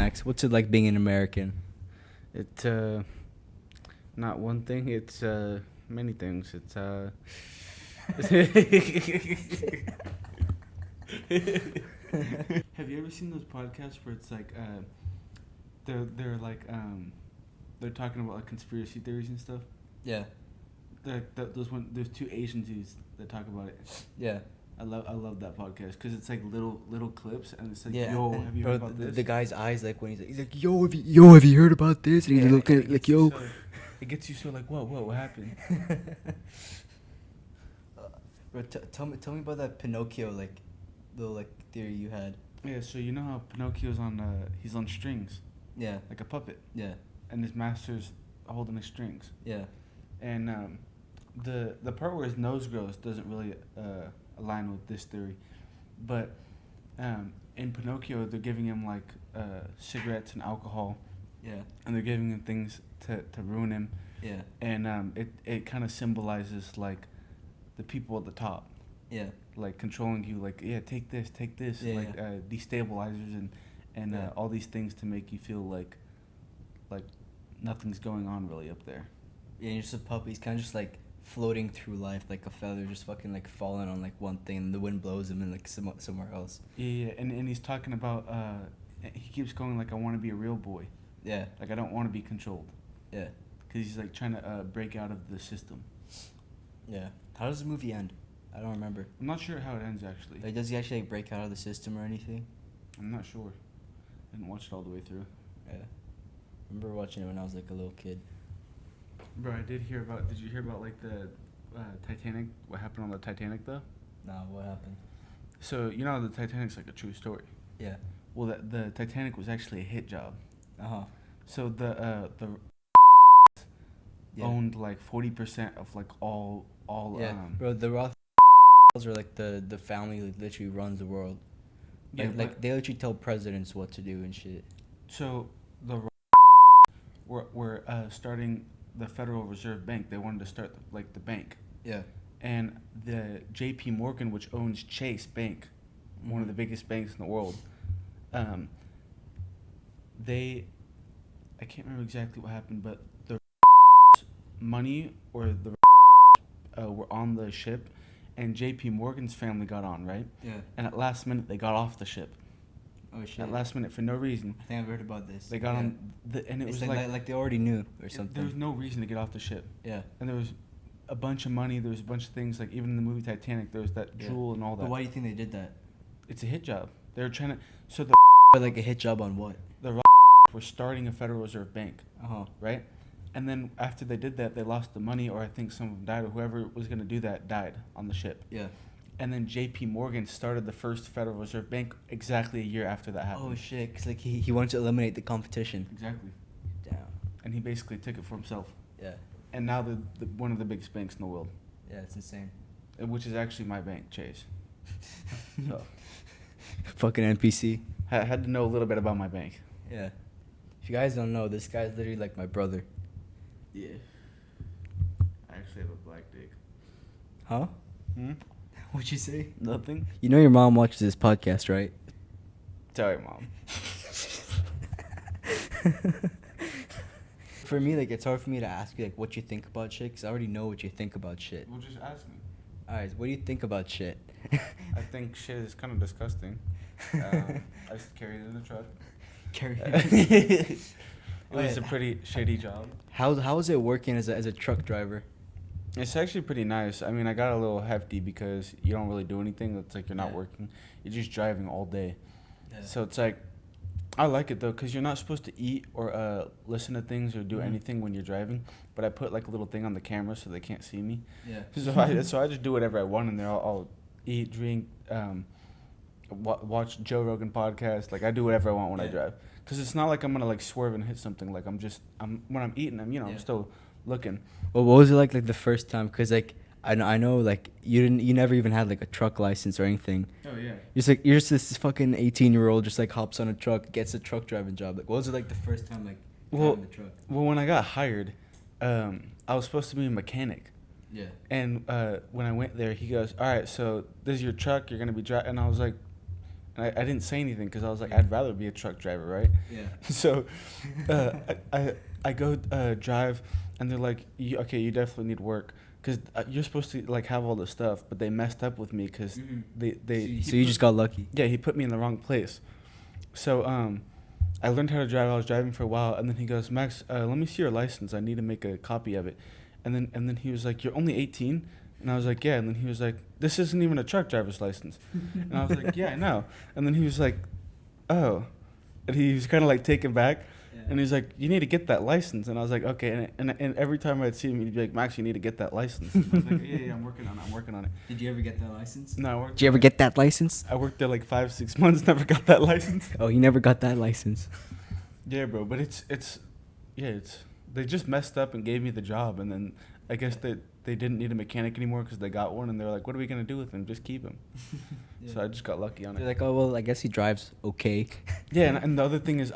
Max? What's it like being an American? It's not one thing. It's many things. It's Have you ever seen those podcasts where it's like they're like they're talking about like conspiracy theories and stuff? Yeah. There's two Asian dudes that talk about it. Yeah. I love that podcast because it's like little clips and it's like, Yeah. yo, have you heard about this? The guy's eyes, like when he's like, yo, have you heard about this? And he's looking at it like, yo. It gets you so like, what happened? Bro, tell me about that Pinocchio little theory you had. Yeah, so you know how Pinocchio's he's on strings. Yeah. Like a puppet. Yeah. And his master's holding his strings. Yeah. And the part where his nose grows doesn't really align with this theory, but in Pinocchio they're giving him like cigarettes and alcohol. Yeah. And they're giving him things to ruin him. Yeah. And it kind of symbolizes like the people at the top. Yeah. Like controlling you, like, yeah, take this, yeah, like destabilizers and yeah. all these things to make you feel like nothing's going on really up there. Yeah, and you're just a puppy. He's kind of just like floating through life like a feather, just fucking like falling on like one thing, and the wind blows him in like somewhere else. Yeah, and he's talking about he keeps going like, I want to be a real boy. Yeah. Like I don't want to be controlled. Yeah. Because he's like trying to break out of the system. Yeah. How does the movie end? I don't remember. I'm not sure how it ends actually. Like, does he actually like break out of the system or anything? I'm not sure. I didn't watch it all the way through. Yeah. I remember watching it when I was like a little kid. Bro, did you hear about like the Titanic? What happened on the Titanic though? No, what happened? So you know the Titanic's like a true story. Yeah. Well, the Titanic was actually a hit job. So the yeah. owned like 40% of like all yeah. Bro, the Rothschilds are like the family that literally runs the world. Like they literally tell presidents what to do and shit. So the were starting the Federal Reserve Bank. They wanted to start like the bank. Yeah. And the J.P. Morgan, which owns Chase Bank, one of the biggest banks in the world, I can't remember exactly what happened, but the money or the were on the ship, and J.P. Morgan's family got on, right? Yeah. And at last minute, they got off the ship. Oh shit! At last minute, for no reason. I think I've heard about this. They got on, and it was like they already knew or something. There was no reason to get off the ship. Yeah. And there was a bunch of money. There was a bunch of things, like even in the movie Titanic, there was that jewel and all that. But why do you think they did that? It's a hit job. They were trying to. So the But like a hit job on what? The were starting a Federal Reserve Bank. Right. And then after they did that, they lost the money, or I think some of them died, or whoever was going to do that died on the ship. Yeah. And then J.P. Morgan started the first Federal Reserve Bank exactly a year after that happened. Oh shit! Cause like he wanted to eliminate the competition. Exactly. Damn. And he basically took it for himself. Yeah. And now the one of the biggest banks in the world. Yeah, it's insane. Which is actually my bank, Chase. So. Fucking NPC. I had to know a little bit about my bank. Yeah. If you guys don't know, this guy's literally like my brother. Yeah. I actually have a black dick. Huh? What'd you say? Nothing. You know your mom watches this podcast, right? Tell your mom. For me, like, it's hard for me to ask you, like, what you think about shit, because I already know what you think about shit. Well, just ask me. Alright, what do you think about shit? I think shit is kind of disgusting. I just carried it in the truck. It was a pretty shitty job. How is it working as a truck driver? It's actually pretty nice. I mean, I got a little hefty because you don't really do anything. It's like you're not working. You're just driving all day. Yeah. So it's like, I like it though, because you're not supposed to eat or listen to things or do anything when you're driving. But I put like a little thing on the camera so they can't see me. Yeah. So I just do whatever I want in there. I'll eat, drink, watch Joe Rogan podcast. Like I do whatever I want when I drive. Because it's not like I'm gonna like swerve and hit something. Like when I'm eating, I'm still looking. Well, what was it like the first time? Because like I know like you never even had like a truck license or anything. Oh yeah. You're just this fucking 18-year-old just like hops on a truck, gets a truck driving job. Like what was it like the first time like driving the truck? Well, when I got hired, I was supposed to be a mechanic. Yeah. And when I went there, he goes, "All right, so this is your truck. You're gonna be driving." And I was like, And I didn't say anything because I was like, I'd rather be a truck driver, right? Yeah. So I go drive, and they're like, okay, you definitely need work. Because you're supposed to like have all the stuff, but they messed up with me because So you just got lucky. Yeah, he put me in the wrong place. So I learned how to drive. I was driving for a while, and then he goes, Max, let me see your license. I need to make a copy of it. And then he was like, you're only 18? And I was like, yeah. And then he was like, this isn't even a truck driver's license. And I was like, yeah, I know. And then he was like, oh. And he was kind of like taken back. Yeah. And he's like, you need to get that license. And I was like, okay. And every time I'd see him, he'd be like, Max, you need to get that license. And I was like, yeah, I'm working on it. Did you ever get that license? No. Did you ever get that license? I worked there like 5-6 months, never got that license. Oh, you never got that license. Yeah, bro. But they just messed up and gave me the job. And then I guess they didn't need a mechanic anymore because they got one. And they were like, what are we going to do with him? Just keep him. Yeah. So I just got lucky on it. They're like, oh, well, I guess he drives okay. Yeah, and the other thing is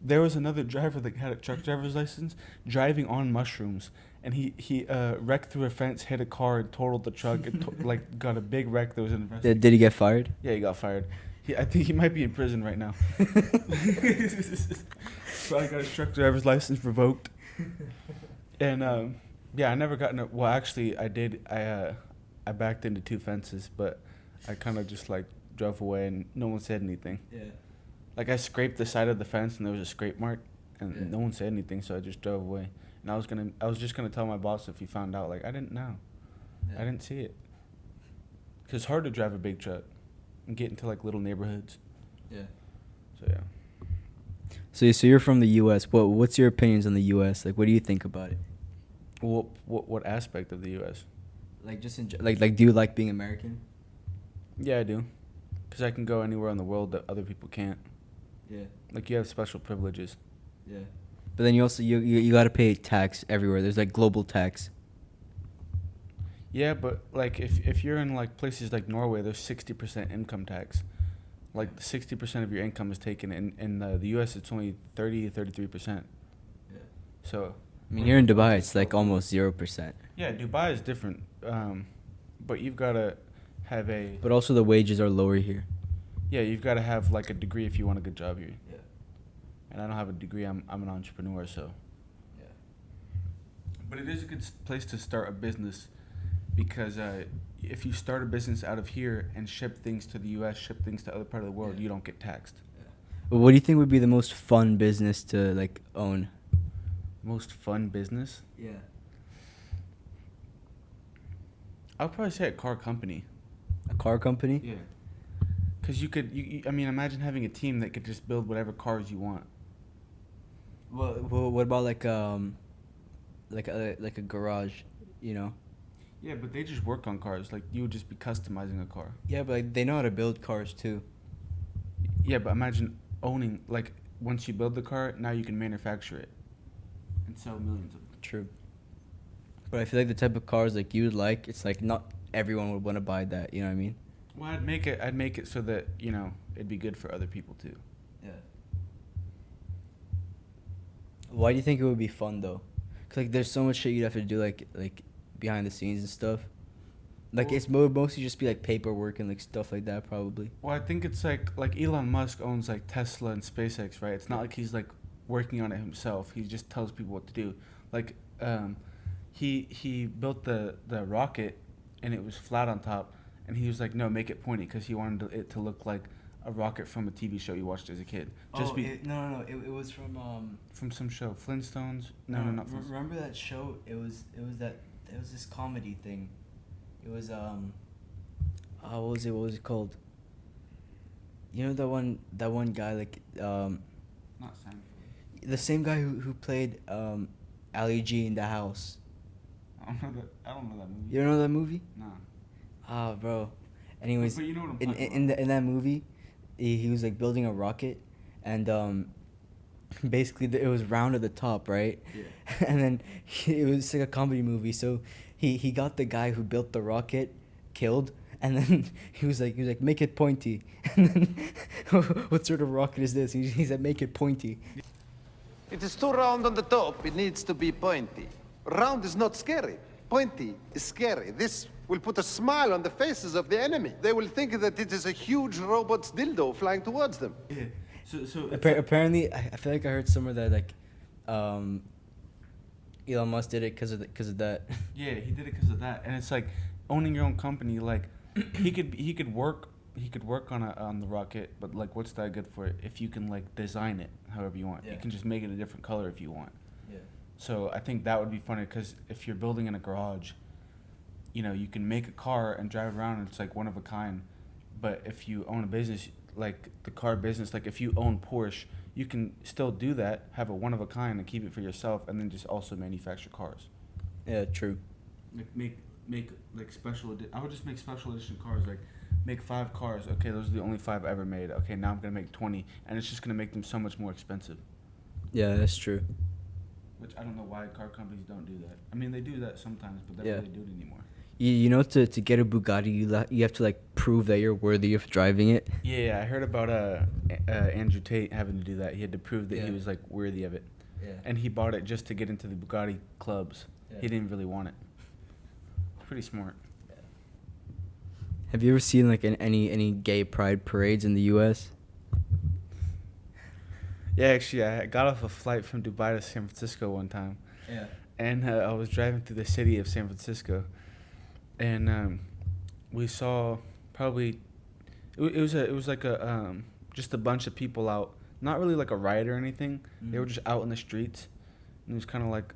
there was another driver that had a truck driver's license driving on mushrooms. And he wrecked through a fence, hit a car, and totaled the truck. Like, got a big wreck that was in investigation. Did he get fired? Yeah, he got fired. I think he might be in prison right now. Probably got his truck driver's license revoked. And, yeah, I never got in well, actually, I did. I backed into 2 fences, but I kind of just, like, drove away, and no one said anything. Yeah. Like, I scraped the side of the fence, and there was a scrape mark, and no one said anything, so I just drove away. And I was just gonna tell my boss if he found out. Like, I didn't know. Yeah. I didn't see it. 'Cause it's hard to drive a big truck and get into, like, little neighborhoods. Yeah. So, yeah. So you're from the U.S. What's your opinions on the U.S.? Like, what do you think about it? What aspect of the U.S.? Like, just like, do you like being American? Yeah, I do. 'Cause I can go anywhere in the world that other people can't. Yeah. Like, you have special privileges. Yeah. But then you also you got to pay tax everywhere. There's like global tax. Yeah, but like if you're in like places like Norway, there's 60% income tax. Like 60% of your income is taken. In the U.S., it's only 33%. Yeah. So. I mean, here in Dubai, it's like almost 0%. Yeah, Dubai is different. But you've got to have a. But also the wages are lower here. Yeah, you've got to have like a degree if you want a good job here. Yeah. And I don't have a degree. I'm an entrepreneur, so. Yeah. But it is a good place to start a business, because if you start a business out of here and ship things to the U.S., ship things to other part of the world, you don't get taxed. Yeah. Well, what do you think would be the most fun business to like own? Most fun business? Yeah. I'll probably say a car company. A car company? Yeah. Because I mean, imagine having a team that could just build whatever cars you want. Well, what about like a garage, you know? Yeah, but they just work on cars. Like, you would just be customizing a car. Yeah, but like, they know how to build cars too. Yeah, but imagine owning, like, once you build the car, now you can manufacture it and sell millions of them. True. But I feel like the type of cars like you would like, it's like not everyone would want to buy that. You know what I mean? Well, I'd make it so that, you know, it'd be good for other people too. Yeah. Why do you think it would be fun though? 'Cause like there's so much shit you'd have to do like behind the scenes and stuff. Like, well, it's mostly just be like paperwork and like stuff like that probably. Well, I think it's like Elon Musk owns like Tesla and SpaceX, right? It's not like he's like working on it himself. He just tells people what to do. Like he built the rocket and it was flat on top, and he was like, no, make it pointy, because he wanted it to look like a rocket from a TV show you watched as a kid. Just no. It was from some show, Flintstones. No, not Flintstones. Remember that show? It was this comedy thing. It was what was it called? You know that one guy like Not Seinfeld. The same guy who played Ali G in The House. I don't know that movie. You don't know that movie? No. Ah, bro. Anyways, but you know what I'm talking about. In that movie, he was like building a rocket, and basically it was round at the top, right? Yeah. And then it was like a comedy movie, so he got the guy who built the rocket killed, and then he was like make it pointy. And then what sort of rocket is this? He said make it pointy. It is too round on the top. It needs to be pointy. Round is not scary. Pointy is scary. This will put a smile on the faces of the enemy. They will think that it is a huge robot's dildo flying towards them. Yeah. So Apparently, I feel like I heard somewhere that like, Elon Musk did it because of that. Yeah, he did it because of that, and it's like owning your own company. Like he could work on the rocket, but like what's that good for if you can like design it however you want? You can just make it a different color if you want. Yeah. So I think that would be funny because if you're building in a garage, you can make a car and drive around and it's like one of a kind. But if you own a business, like the car business, like if you own Porsche, you can still do that, have a one of a kind and keep it for yourself, and then just also manufacture cars. Yeah, true. Like make like I would just make special edition cars, like make 5 cars. Okay, those are the only 5 ever made. Okay, now I'm gonna make 20, and it's just gonna make them so much more expensive. Yeah, that's true. Which I don't know why car companies don't do that. I mean, they do that sometimes, but they don't really do it anymore. You know, to get a Bugatti, you have to like prove that you're worthy of driving it. Yeah, I heard about Andrew Tate having to do that. He had to prove that he was like worthy of it. Yeah. And he bought it just to get into the Bugatti clubs. Yeah. He didn't really want it. Pretty smart. Yeah. Have you ever seen like any gay pride parades in the U.S.? Yeah, actually, I got off a flight from Dubai to San Francisco one time. Yeah. And I was driving through the city of San Francisco, and we saw probably it was like a just a bunch of people out, not really like a riot or anything. Mm-hmm. They were just out in the streets, and it was kind of like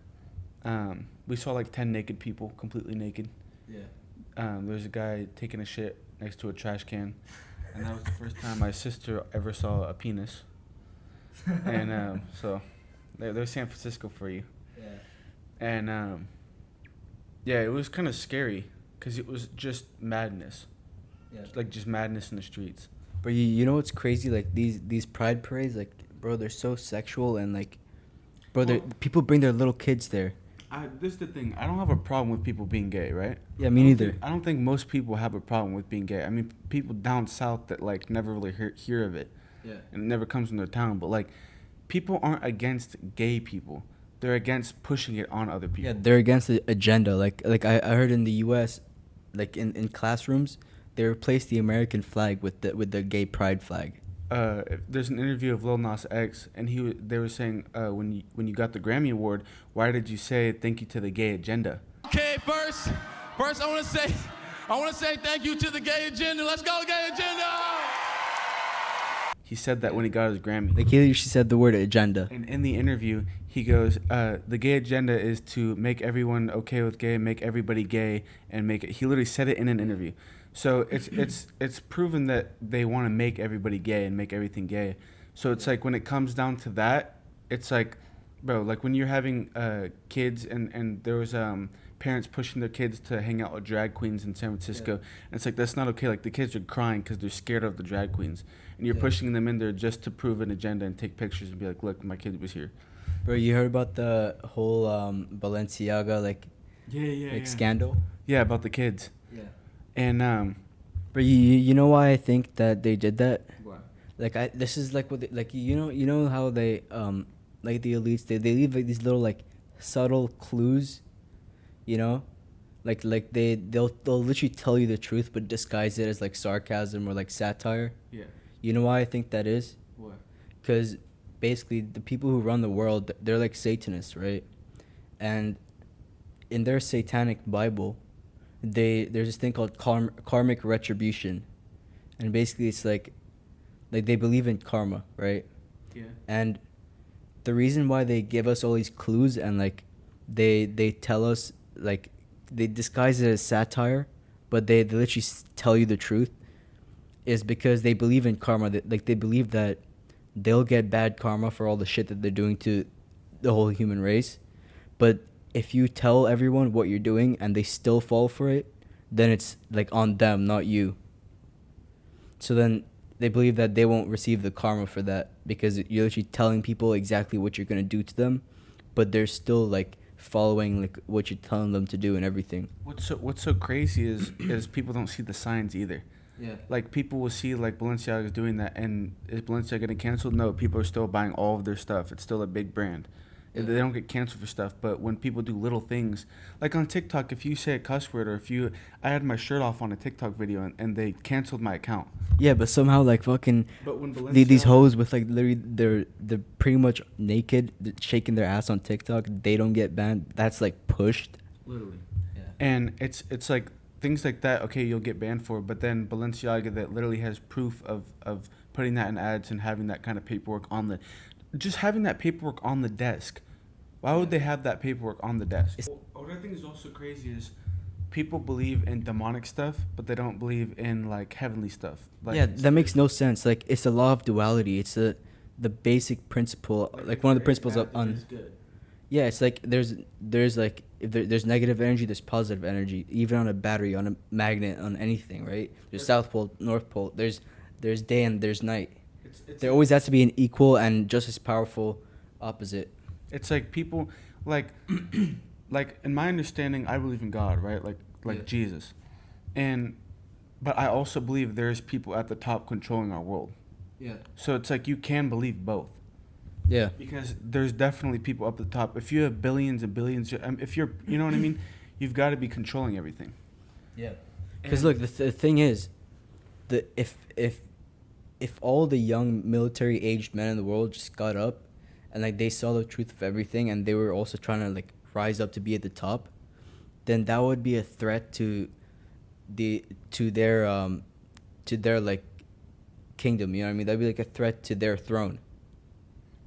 we saw like 10 naked people, completely naked. Yeah. There's a guy taking a shit next to a trash can, and that was the first time my sister ever saw a penis. And so there's San Francisco for you. Yeah. And yeah, it was kind of scary because it was just madness. Yeah. Like just madness in the streets. But you know what's crazy? Like these pride parades, like bro, they're so sexual and like, bro, people bring their little kids there. This is the thing. I don't have a problem with people being gay, right? Yeah, me neither. I don't think most people have a problem with being gay. I mean, people down south that like never really hear of it. Yeah. And it never comes from their town. But like, people aren't against gay people. They're against pushing it on other people. Yeah, they're against the agenda. Like I heard in the U.S., like in classrooms, they replaced the American flag with the gay pride flag. There's an interview of Lil Nas X, and they were saying when you got the Grammy Award, why did you say thank you to the gay agenda? Okay, first I want to say thank you to the gay agenda. Let's go, gay agenda. He said that when he got his Grammy. Like he said the word agenda. And in the interview, he goes, the gay agenda is to make everyone okay with gay, make everybody gay, and make it. He literally said it in an interview. So it's proven that they want to make everybody gay and make everything gay. So it's like when it comes down to that, it's like, bro, like when you're having kids and there was parents pushing their kids to hang out with drag queens in San Francisco. Yeah. And it's like, that's not okay. Like the kids are crying because they're scared of the drag queens. And you're pushing them in there just to prove an agenda and take pictures and be like, look, my kid was here. Bro, you heard about the whole Balenciaga scandal? Yeah, about the kids. Yeah. And but you know why I think that they did that? Why? Like this is like what you know how they like the elites they leave like these little like subtle clues, you know, like they'll literally tell you the truth but disguise it as like sarcasm or like satire. Yeah. You know why I think that is? Why? Because basically the people who run the world, they're like Satanists, right? And in their satanic Bible, there's this thing called karmic retribution, and basically it's like they believe in karma, right? Yeah. And the reason why they give us all these clues and like they tell us, like they disguise it as satire, but they literally tell you the truth, is because they believe in karma. Like they believe that they'll get bad karma for all the shit that they're doing to the whole human race, but if you tell everyone what you're doing and they still fall for it, then it's like on them, not you. So then they believe that they won't receive the karma for that because you're literally telling people exactly what you're going to do to them, but they're still like following like what you're telling them to do and everything. What's so crazy is people don't see the signs either. Yeah. Like people will see like Balenciaga is doing that, and is Balenciaga getting canceled? No, people are still buying all of their stuff. It's still a big brand. They don't get canceled for stuff. But when people do little things, like on TikTok, if you say a cuss word, or I had my shirt off on a TikTok video and they canceled my account. Yeah, but somehow like fucking But when these hoes with like literally they're pretty much naked, shaking their ass on TikTok, they don't get banned. That's like pushed. Literally. Yeah. And it's like things like that. Okay, you'll get banned for, but then Balenciaga that literally has proof of putting that in ads and having that kind of paperwork just having that paperwork on the desk. Why would they have that paperwork on the desk? What I think is also crazy is people believe in demonic stuff, but they don't believe in like heavenly stuff. Like, yeah, that makes no sense. Like it's a law of duality. It's the basic principle, like one of the principles on. Yeah, it's like there's like if there's negative energy, there's positive energy. Even on a battery, on a magnet, on anything, right? There's South Pole, North Pole. There's day and there's night. There always has to be an equal and just as powerful opposite. It's like people like like in my understanding, I believe in God, right? Like Jesus, but I also believe there's people at the top controlling our world. Yeah. So it's like you can believe both. Yeah. Because there's definitely people up at the top. If you have billions and billions, if you're, you know what I mean, you've got to be controlling everything. Yeah. Because look, the thing is, if all the young military-aged men in the world just got up, and like they saw the truth of everything, and they were also trying to like rise up to be at the top, then that would be a threat to their like kingdom. You know what I mean? That'd be like a threat to their throne.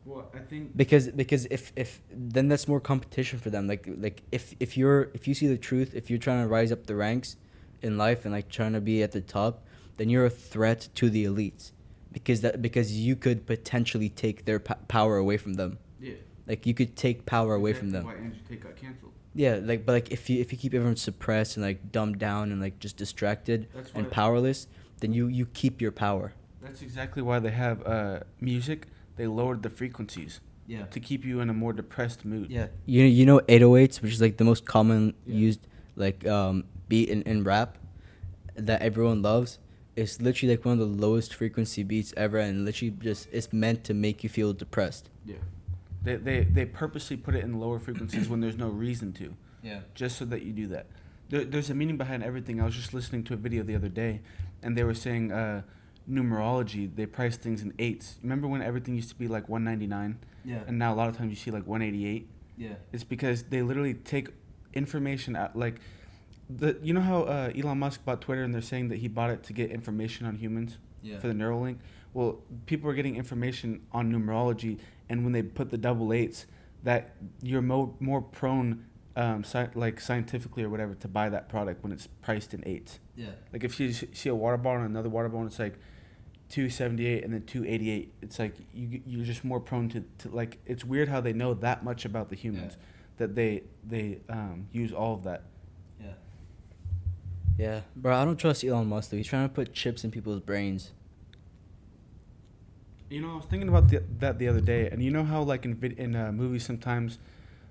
Well, I think because if then that's more competition for them. Like if you see the truth, if you're trying to rise up the ranks in life and like trying to be at the top, then you're a threat to the elites, because you could potentially take their power away from them. Yeah. Like you could take power away from them. Why Andrew Tate got canceled. Yeah, like but like if you keep everyone suppressed and like dumbed down and like just distracted and powerless, then you keep your power. That's exactly why they have music. They lowered the frequencies. Yeah. To keep you in a more depressed mood. Yeah. You know 808s, which is like the most common used like beat in rap that everyone loves. It's literally like one of the lowest frequency beats ever, and literally just it's meant to make you feel depressed. Yeah. They purposely put it in lower frequencies when there's no reason to. Yeah. Just so that you do that. There's a meaning behind everything. I was just listening to a video the other day, and they were saying numerology, they price things in eights. Remember when everything used to be like 199? Yeah. And now a lot of times you see like 188? Yeah. It's because they literally take information out, like you know how Elon Musk bought Twitter and they're saying that he bought it to get information on humans for the Neuralink? Well, people are getting information on numerology, and when they put the double eights, that you're more prone like scientifically or whatever to buy that product when it's priced in eights. Yeah. Like if you see a water bottle and another water bottle, it's like 278 and then 288. It's like you're just more prone to like, it's weird how they know that much about the humans that they use all of that. Yeah. Yeah, bro, I don't trust Elon Musk though. He's trying to put chips in people's brains. You know, I was thinking about that the other day, and you know how like in movies sometimes,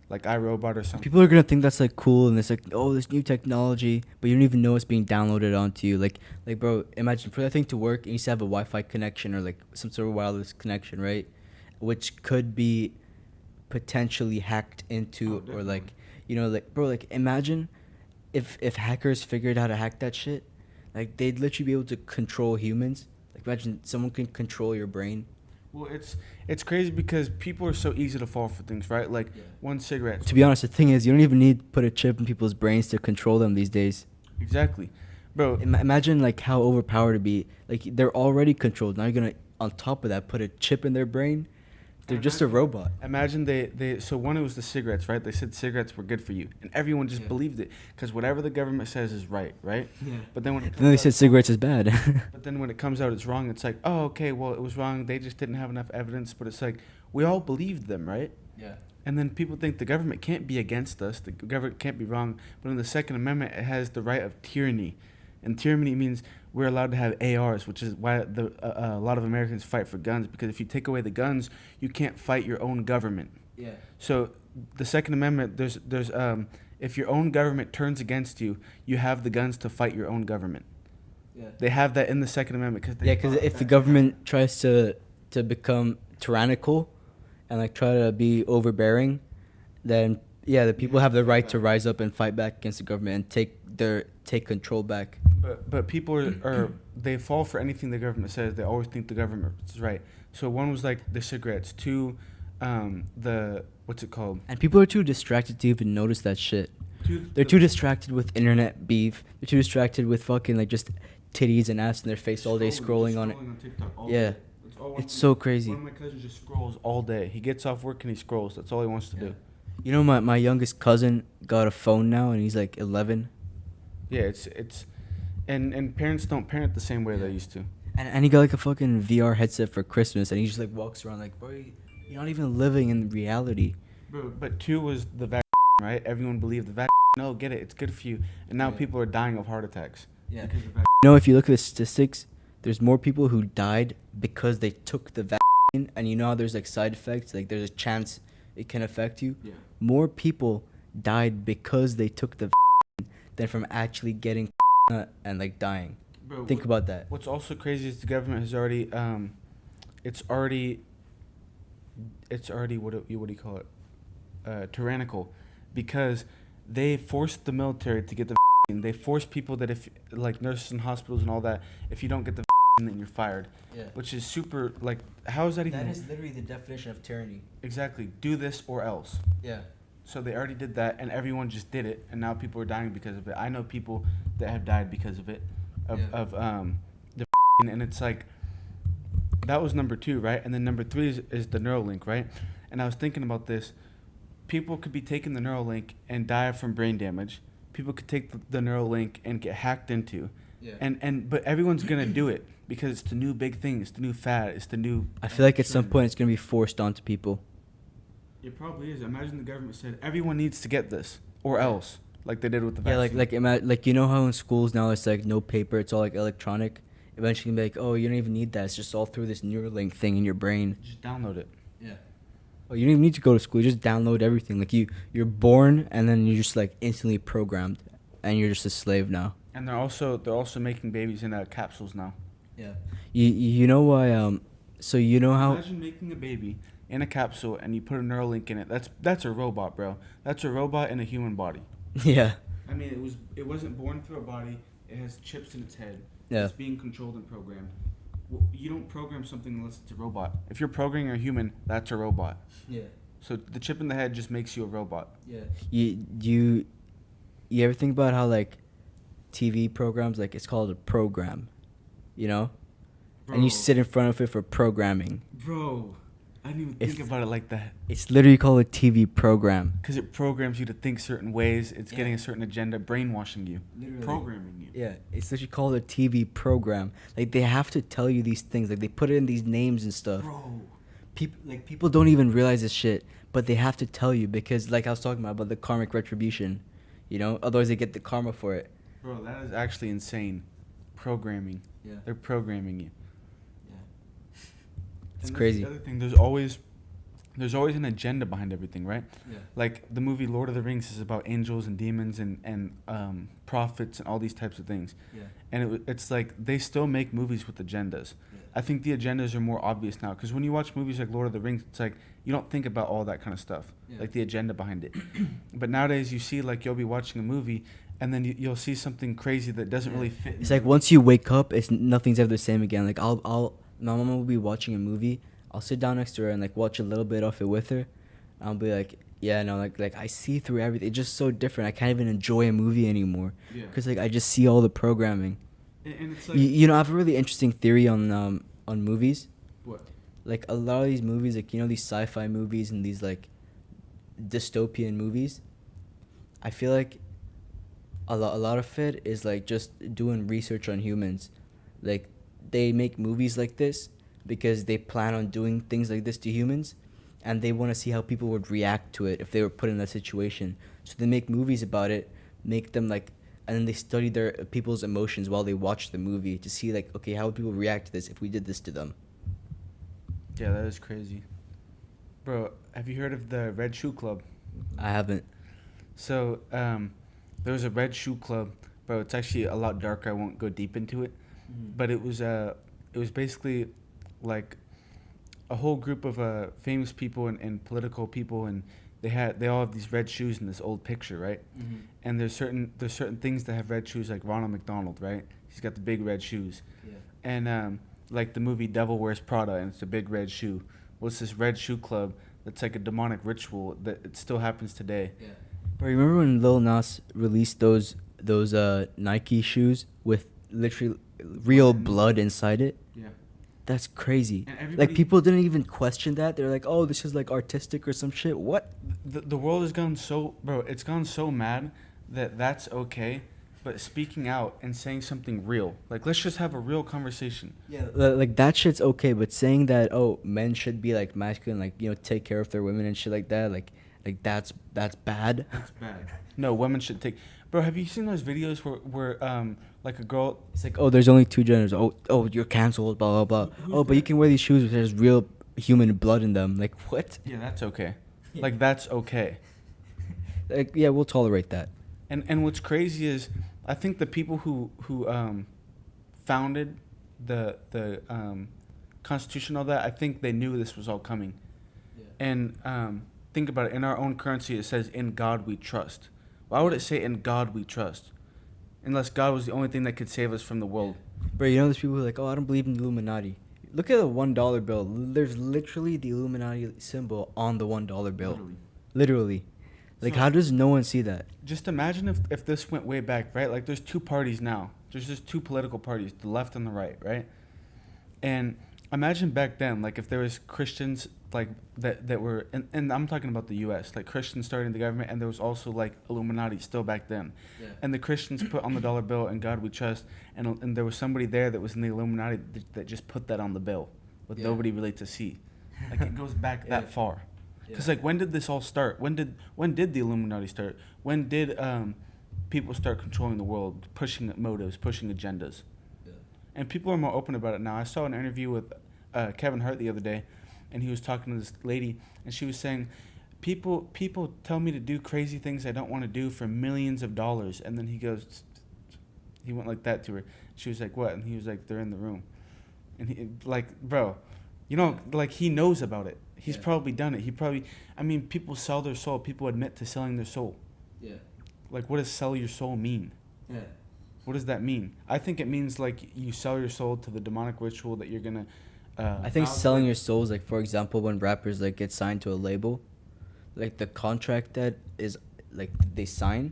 like iRobot or something. People are gonna think that's like cool, and it's like, oh, this new technology, but you don't even know it's being downloaded onto you. Like bro, imagine for that thing to work, it needs to have a Wi-Fi connection or like some sort of wireless connection, right? Which could be potentially hacked into, or like, you know, like bro, like imagine if hackers figured out how to hack that shit, like they'd literally be able to control humans. Like imagine someone can control your brain. Well, it's crazy because people are so easy to fall for things, right? Like one cigarette. To be honest, the thing is, you don't even need to put a chip in people's brains to control them these days. Exactly, bro. Imagine like how overpowered it'd be. Like they're already controlled. Now you're gonna on top of that put a chip in their brain. They're just a robot. Imagine so one, it was the cigarettes, right? They said cigarettes were good for you, and everyone just believed it because whatever the government says is right? Yeah. But then when they said cigarettes is bad. But then when it comes out it's wrong, it's like, oh, okay, well it was wrong. They just didn't have enough evidence. But it's like we all believed them, right? Yeah. And then people think the government can't be against us. The government can't be wrong. But in the Second Amendment, it has the right of tyranny, and tyranny means we're allowed to have ARs, which is why a lot of Americans fight for guns, because if you take away the guns, you can't fight your own government. Yeah. So the Second Amendment, there's if your own government turns against you, you have the guns to fight your own government. Yeah. They have that in the Second Amendment because if the government tries to become tyrannical and like try to be overbearing, then yeah, the people have the right to rise up and fight back against the government and take control back. But people are they fall for anything the government says. They always think the government is right. So one was like the cigarettes. Two, the what's it called? And people are too distracted to even notice that shit. They're too distracted with internet beef. They're too distracted with fucking like just titties and ass in their face all day, scrolling on it. TikTok all Yeah, day. it's so crazy. One of my cousins just scrolls all day. He gets off work and he scrolls. That's all he wants to do. You know, my youngest cousin got a phone now, and he's like 11. Yeah, it's, and parents don't parent the same way they used to. And he got like a fucking VR headset for Christmas, and he just like walks around like, bro, you're not even living in reality. Bro, but two was the vaccine, right? Everyone believed the vaccine. No, get it. It's good for you. And now people are dying of heart attacks. Yeah. Because of You know, if you look at the statistics, there's more people who died because they took the vaccine, and you know how there's like side effects, like there's a chance it can affect you. Yeah. More people died because they took the vaccine than from actually getting and like dying. Bro, Think about that. What's also crazy is the government has already, it's already what do you call it? Tyrannical, because they forced the military to get the vaccine. They forced people that if like nurses in hospitals and all that, if you don't get the vaccine, then you're fired. Yeah. Which is super like, how is that even? That is literally the definition of tyranny. Exactly. Do this or else. Yeah. So they already did that, and everyone just did it, and now people are dying because of it. I know people that have died because of it, of the and it's like, that was number 2, right? And then number 3 is the Neuralink, right? And I was thinking about this. People could be taking the Neuralink and die from brain damage. People could take the Neuralink and get hacked into. Yeah. But everyone's gonna do it because it's the new big thing. It's the new fad. It's the new. I feel like at some point it's gonna be forced onto people. It probably is. Imagine the government said everyone needs to get this or else, like they did with the vaccine. Yeah, like you know how in schools now it's like no paper, it's all like electronic. Eventually, be like, oh, you don't even need that. It's just all through this Neuralink thing in your brain. Just download it. Yeah. Oh, you don't even need to go to school. You just download everything. Like you're born and then you're just like instantly programmed, and you're just a slave now. And they're also making babies in capsules now. Yeah. You know why? So you know how? Imagine making a baby in a capsule and you put a Neuralink in it. That's a robot, bro. That's a robot in a human body. Yeah. I mean, it wasn't born through a body. It has chips in its head. Yeah. It's being controlled and programmed. Well, you don't program something unless it's a robot. If you're programming a human, that's a robot. Yeah. So the chip in the head just makes you a robot. Yeah. You ever think about how like TV programs, like it's called a program, you know? Bro. And you sit in front of it for programming. Bro, I didn't even think about it like that. It's literally called a TV program. Because it programs you to think certain ways. It's getting a certain agenda, brainwashing you, literally. Programming you. Yeah, it's literally called a TV program. Like they have to tell you these things. Like they put it in these names and stuff. Bro. People don't even realize this shit, but they have to tell you because, like I was talking about the karmic retribution, you know. Otherwise, they get the karma for it. Bro, that is actually insane. Programming. Yeah. They're programming you. Yeah. It's crazy. The other thing, there's always an agenda behind everything, right? Yeah. Like the movie Lord of the Rings is about angels and demons and prophets and all these types of things. Yeah. And it's like they still make movies with agendas. Yeah. I think the agendas are more obvious now because when you watch movies like Lord of the Rings, it's like you don't think about all that kind of stuff, like the agenda behind it. But nowadays you see like you'll be watching a movie and then you'll see something crazy that doesn't really fit. It's like once you wake up, nothing's ever the same again. Like my mom will be watching a movie. I'll sit down next to her and like watch a little bit of it with her. I'll be like, yeah, no, like I see through everything. It's just so different. I can't even enjoy a movie anymore because like I just see all the programming. And it's like you know, I have a really interesting theory on movies. What? Like a lot of these movies, like you know, these sci-fi movies and these like dystopian movies. I feel like a lot of it is like just doing research on humans. Like they make movies like this because they plan on doing things like this to humans, and they want to see how people would react to it if they were put in that situation. So they make movies about it, make them like, and then they study their people's emotions while they watch the movie to see like, okay, how would people react to this if we did this to them? Yeah, that is crazy. Bro, have you heard of the Red Shoe Club? I haven't. So, there was a Red Shoe Club, bro. It's actually a lot darker. I won't go deep into it, but it was basically like a whole group of famous people and political people, and they all have these red shoes in this old picture, right? Mm-hmm. And there's certain things that have red shoes, like Ronald McDonald, right? He's got the big red shoes. Yeah. And like the movie Devil Wears Prada, and it's a big red shoe. Well, it's this red shoe club that's like a demonic ritual that it still happens today. Yeah. But remember when Lil Nas released those Nike shoes with literally real blood inside it? Yeah. That's crazy. And Like, people didn't even question that. They're like, oh, this is like artistic or some shit. What? The world has gone so, bro, it's gone so mad that that's okay. But speaking out and saying something real, like, let's just have a real conversation. Yeah, like that shit's okay, but saying that, oh, men should be like masculine, like, you know, take care of their women and shit like that, like that's bad. That's bad. No, women should take. Bro, have you seen those videos where like a girl? It's like, oh, there's only two genders. Oh, you're canceled. Blah blah blah. Who's Oh, but you can wear these shoes with there's real human blood in them. Like, what? Yeah, that's okay. Like, that's okay. Like, yeah, we'll tolerate that. And what's crazy is, I think the people who founded the Constitution, all that, I think they knew this was all coming. Yeah. And think about it. In our own currency, it says, "In God we trust." Why would it say, "In God we trust"? Unless God was the only thing that could save us from the world. Bro, you know those people who are like, oh, I don't believe in the Illuminati. Look at the $1 bill. There's literally the Illuminati symbol on the $1 bill. Literally. Like, So- how does no one see that? Just imagine if this went way back, right? Like, there's two parties now. There's just two political parties, the left and the right, right? And imagine back then, like, if there was Christians, like, that were, and I'm talking about the U.S., like, Christians starting the government, and there was also, like, Illuminati still back then. Yeah. And the Christians put on the dollar bill, "In God we trust," and there was somebody there that was in the Illuminati that just put that on the bill with Yeah. nobody really to see. Like, it goes back Yeah. that far. Because, Yeah. like, when did this all start? When did the Illuminati start? When did people start controlling the world, pushing motives, pushing agendas? Yeah. And people are more open about it now. I saw an interview with Kevin Hart the other day, and he was talking to this lady, and she was saying, people tell me to do crazy things I don't want to do for millions of dollars. And then he went like that to her. She was like, "What?" And he was like, "They're in the room." And he, like, bro, you know, like, he knows about it. He's Yeah. probably done it. I mean, people sell their soul. People admit to selling their soul. Yeah. Like, what does sell your soul mean? Yeah. What does that mean? I think it means, like, you sell your soul to the demonic ritual that you're gonna. I think selling your souls, like, for example, when rappers, like, get signed to a label, like, the contract that is, like, they sign,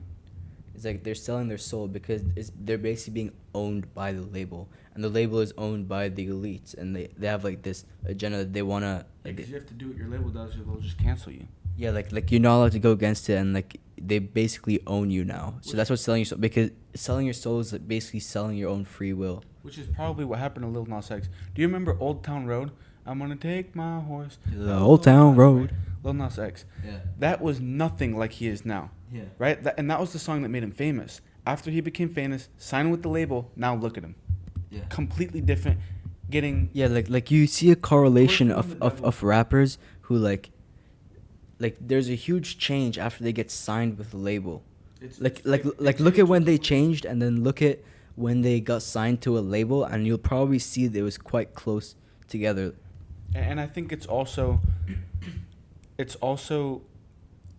is like they're selling their soul because they're basically being owned by the label, and the label is owned by the elites, and they have, like, this agenda that they wanna, like, Because you have to do what your label does, or they'll just cancel you. yeah, like you're not allowed to go against it, and, like, they basically own you now. So that's what selling your soul, because selling your soul is, like, basically selling your own free will. Which is probably what happened to Lil Nas X. Do you remember Old Town Road? I'm gonna take my horse To the Old Town Road. Lil Nas X. Yeah. That was nothing like he is now. Yeah. Right? And that was the song that made him famous. After he became famous, signed with the label, now look at him. Yeah. Completely different. Getting. Yeah, like you see a correlation Working on the devil. of rappers who, like there's a huge change after they get signed with the label. Like look at when they changed, and then look at when they got signed to a label, and you'll probably see that it was quite close together. And I think it's also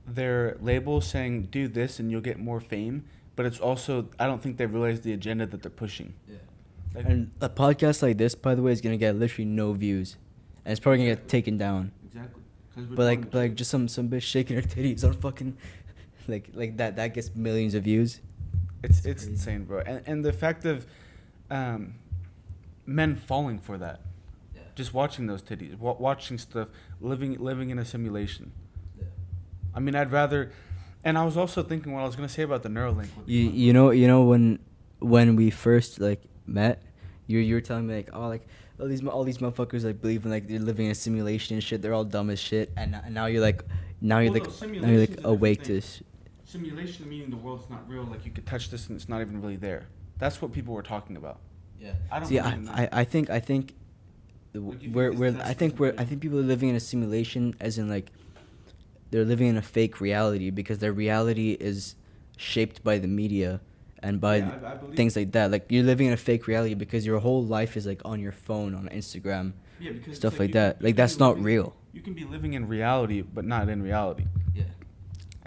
their label saying, do this and you'll get more fame. But it's also, I don't think they realize the agenda that they're pushing. Yeah. Like, And a podcast like this, by the way, is gonna get literally no views, and it's probably gonna get taken down. exactly. But like just some bitch shaking her titties on fucking like that gets millions of views. It's crazy. insane, bro. And the fact of men falling for that. Yeah. Just watching those titties, watching stuff, living in a simulation. I mean, I'd rather. And I was also thinking what I was gonna say about the Neuralink. You know when we first, like, met, you were telling me, like, oh, like, all these motherfuckers, like, believe in, like, they're living in a simulation and shit. They're all dumb as shit. And now you're like awake to this. Simulation meaning the world's not real. Like, you could touch this and it's not even really there. That's what people were talking about. Yeah. I don't See, believe in that. I think What do you think I think people are living in a simulation, as in, like, they're living in a fake reality because their reality is shaped by the media and by I believe things like that. Like, you're living in a fake reality because your whole life is, like, on your phone, on Instagram, Yeah, because stuff it's like you that. can Like, be that's not living- real. You can be living in reality, but not in reality. Yeah.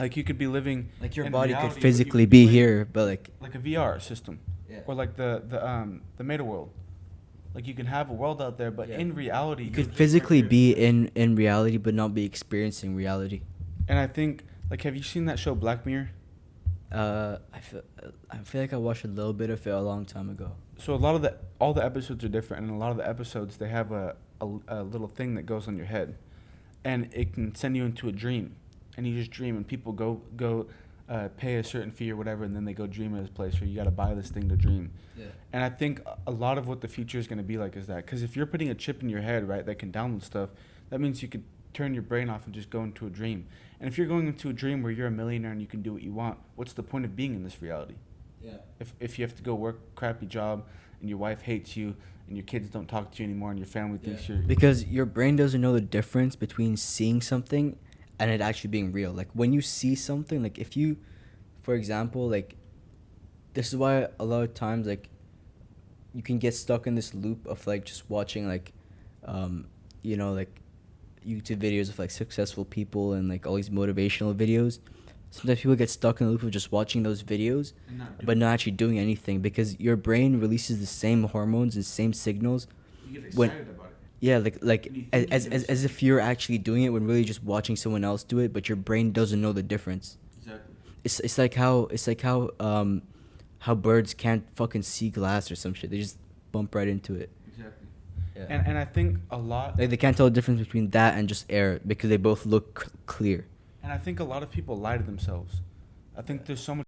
Like you could be living Like your in body reality, could but you physically could be living here, but like a VR system, Yeah. or like the meta world. Like you can have a world out there, but Yeah. in reality, you you're could just physically right here. be in reality, but not be experiencing reality. And I think, like, have you seen that show Black Mirror? I feel like I watched a little bit of it a long time ago. So all the episodes are different, and a lot of the episodes they have a little thing that goes on your head, and it can send you into a dream, and you just dream, and people go pay a certain fee or whatever, and then they go dream at this place where you got to buy this thing to dream. Yeah. And I think a lot of what the future is going to be like is that, because if you're putting a chip in your head, right, that can download stuff, that means you could turn your brain off and just go into a dream. And if you're going into a dream where you're a millionaire and you can do what you want, what's the point of being in this reality? Yeah. If you have to go work a crappy job and your wife hates you and your kids don't talk to you anymore and your family thinks you're... Because your brain doesn't know the difference between seeing something and it actually being real. Like when you see something, like if you, for example, like this is why a lot of times like you can get stuck in this loop of like just watching like you know, like YouTube videos of like successful people and like all these motivational videos. Sometimes people get stuck in the loop of just watching those videos but not actually doing anything, because your brain releases the same hormones and same signals You get when excited about it. yeah, like And you as think as, you're as, as if you're actually doing it when really just watching someone else do it, but your brain doesn't know the difference. Exactly. It's like how birds can't fucking see glass or some shit. They just bump right into it. Exactly. Yeah. And I think a lot... Like they can't tell the difference between that and just air because they both look clear. And I think a lot of people lie to themselves. I think there's so much